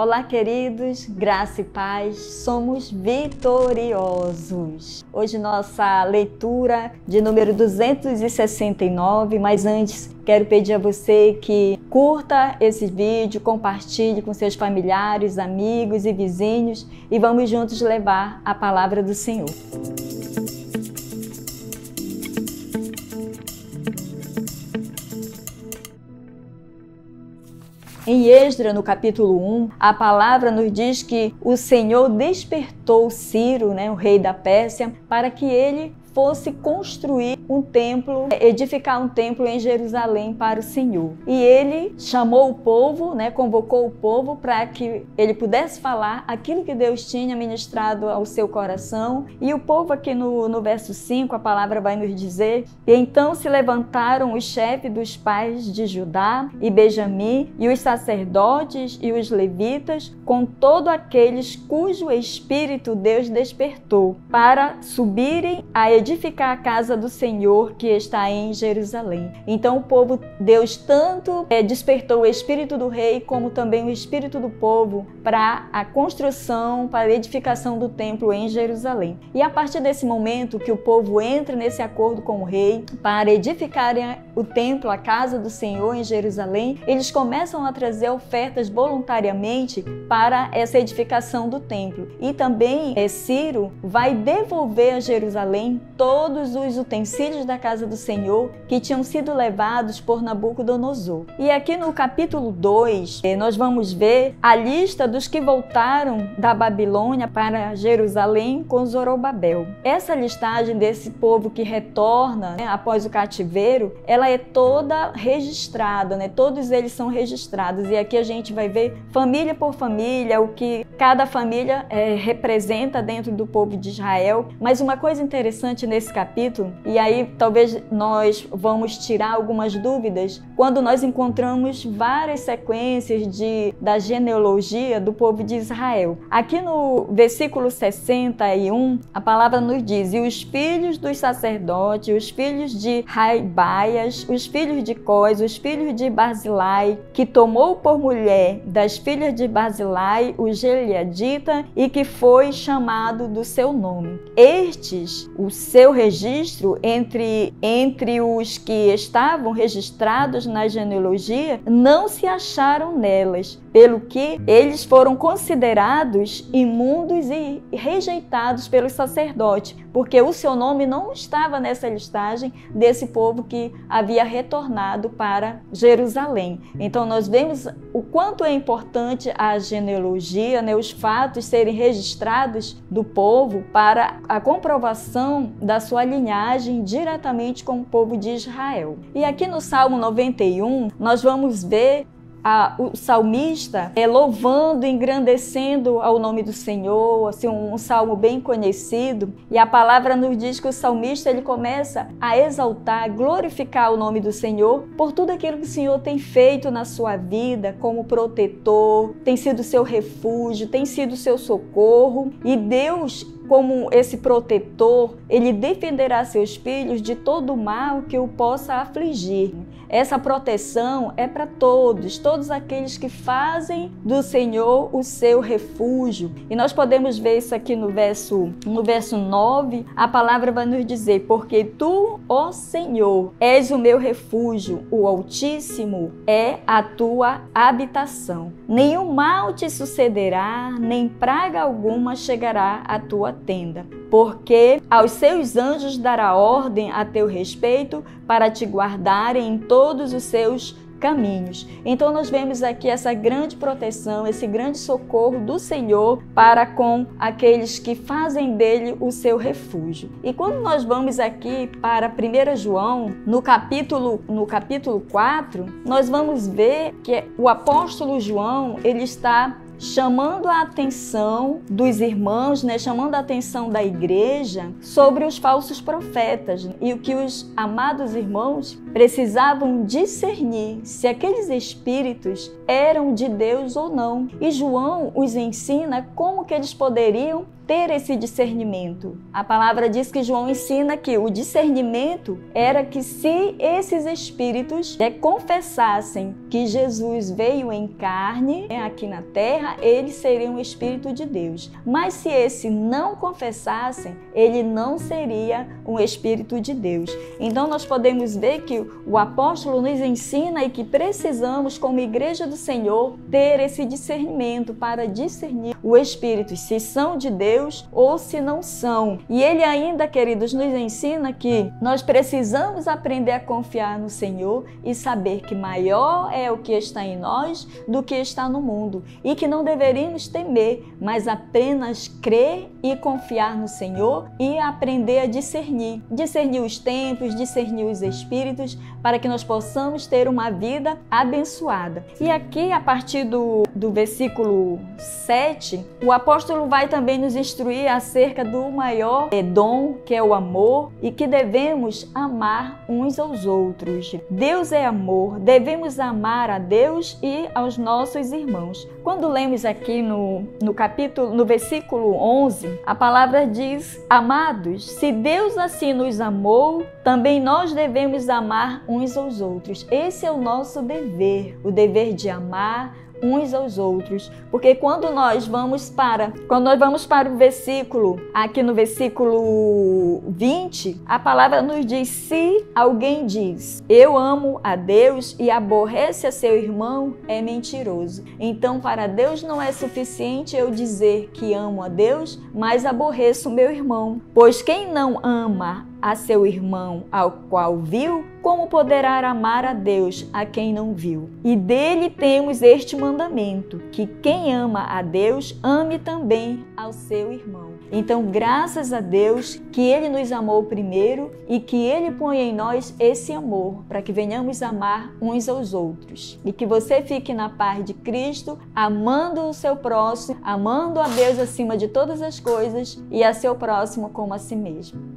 Olá, queridos, graça e paz, somos vitoriosos. Hoje nossa leitura de número 269, mas antes quero pedir a você que curta esse vídeo, compartilhe com seus familiares, amigos e vizinhos e vamos juntos levar a palavra do Senhor. Em Esdras, no capítulo 1, a palavra nos diz que o Senhor despertou Ciro, o rei da Pérsia, para que ele fosse construir um templo, edificar um templo em Jerusalém para o Senhor. E ele chamou o povo, convocou o povo para que ele pudesse falar aquilo que Deus tinha ministrado ao seu coração. E o povo aqui no verso 5, a palavra vai nos dizer: e então se levantaram os chefes dos pais de Judá e Benjamim, e os sacerdotes e os levitas, com todos aqueles cujo espírito Deus despertou, para subirem a edificar a casa do Senhor que está em Jerusalém. Então o povo, Deus tanto despertou o espírito do rei, como também o espírito do povo para a construção, para a edificação do templo em Jerusalém. E a partir desse momento que o povo entra nesse acordo com o rei para edificarem o templo, a casa do Senhor em Jerusalém, eles começam a trazer ofertas voluntariamente para essa edificação do templo. E também Ciro vai devolver a Jerusalém todos os utensílios da casa do Senhor que tinham sido levados por Nabucodonosor. E aqui no capítulo 2, nós vamos ver a lista dos que voltaram da Babilônia para Jerusalém com Zorobabel. Essa listagem desse povo que retorna após o cativeiro, ela é toda registrada, todos eles são registrados. E aqui a gente vai ver família por família, o que cada família representa dentro do povo de Israel. Mas uma coisa interessante nesse capítulo, e aí talvez nós vamos tirar algumas dúvidas, quando nós encontramos várias sequências da genealogia do povo de Israel. Aqui no versículo 61, a palavra nos diz: e os filhos dos sacerdotes, os filhos de Raibaias, os filhos de Cós, os filhos de Barzilai, que tomou por mulher das filhas de Barzilai, o Gileadita, e que foi chamado do seu nome. Estes, o seu registro entre os que estavam registrados na genealogia, não se acharam nelas, pelo que eles foram considerados imundos e rejeitados pelos sacerdotes, porque o seu nome não estava nessa listagem desse povo que havia retornado para Jerusalém. Então nós vemos o quanto é importante a genealogia, os fatos serem registrados do povo para a comprovação da sua linhagem diretamente com o povo de Israel. E aqui no Salmo 91, nós vamos ver o salmista louvando, engrandecendo ao nome do Senhor, assim, um salmo bem conhecido. E a palavra nos diz que o salmista ele começa a exaltar, glorificar o nome do Senhor por tudo aquilo que o Senhor tem feito na sua vida como protetor, tem sido seu refúgio, tem sido seu socorro. E Deus, como esse protetor, ele defenderá seus filhos de todo o mal que o possa afligir. Essa proteção é para todos aqueles que fazem do Senhor o seu refúgio. E nós podemos ver isso aqui no verso 9, a palavra vai nos dizer: porque tu, ó Senhor, és o meu refúgio, o Altíssimo é a tua habitação. Nenhum mal te sucederá, nem praga alguma chegará à tua tenda, porque aos seus anjos dará ordem a teu respeito para te guardarem em todos os seus caminhos. Então nós vemos aqui essa grande proteção, esse grande socorro do Senhor para com aqueles que fazem dele o seu refúgio. E quando nós vamos aqui para 1 João, no capítulo 4, nós vamos ver que o apóstolo João, ele está chamando a atenção dos irmãos, chamando a atenção da igreja sobre os falsos profetas e o que os amados irmãos precisavam discernir se aqueles espíritos eram de Deus ou não. E João os ensina como que eles poderiam ter esse discernimento. A palavra diz que João ensina que o discernimento era que se esses espíritos confessassem que Jesus veio em carne aqui na terra, confessar, ele seria um Espírito de Deus. Mas se esse não confessasse, ele não seria um Espírito de Deus. Então nós podemos ver que o apóstolo nos ensina e que precisamos, como igreja do Senhor, ter esse discernimento para discernir os Espíritos, se são de Deus ou se não são. E ele ainda, queridos, nos ensina que nós precisamos aprender a confiar no Senhor e saber que maior é o que está em nós do que está no mundo, e que não deveríamos temer, mas apenas crer e confiar no Senhor e aprender a discernir os tempos, discernir os espíritos, para que nós possamos ter uma vida abençoada. E aqui, a partir do versículo 7, o apóstolo vai também nos instruir acerca do maior dom, que é o amor, e que devemos amar uns aos outros. Deus é amor, devemos amar a Deus e aos nossos irmãos. Quando lemos aqui no versículo 11, a palavra diz: amados, se Deus assim nos amou, também nós devemos amar uns aos outros. Esse é o nosso dever, o dever de amar uns aos outros, porque quando nós vamos para o versículo, aqui no versículo 20, a palavra nos diz: se alguém diz, eu amo a Deus e aborrece a seu irmão, é mentiroso. Então, para Deus não é suficiente eu dizer que amo a Deus, mas aborreço o meu irmão, pois quem não ama a seu irmão ao qual viu, como poderá amar a Deus a quem não viu? E dele temos este mandamento, que quem ama a Deus, ame também ao seu irmão. Então, graças a Deus que Ele nos amou primeiro e que Ele põe em nós esse amor para que venhamos amar uns aos outros. E que você fique na paz de Cristo, amando o seu próximo, amando a Deus acima de todas as coisas e a seu próximo como a si mesmo.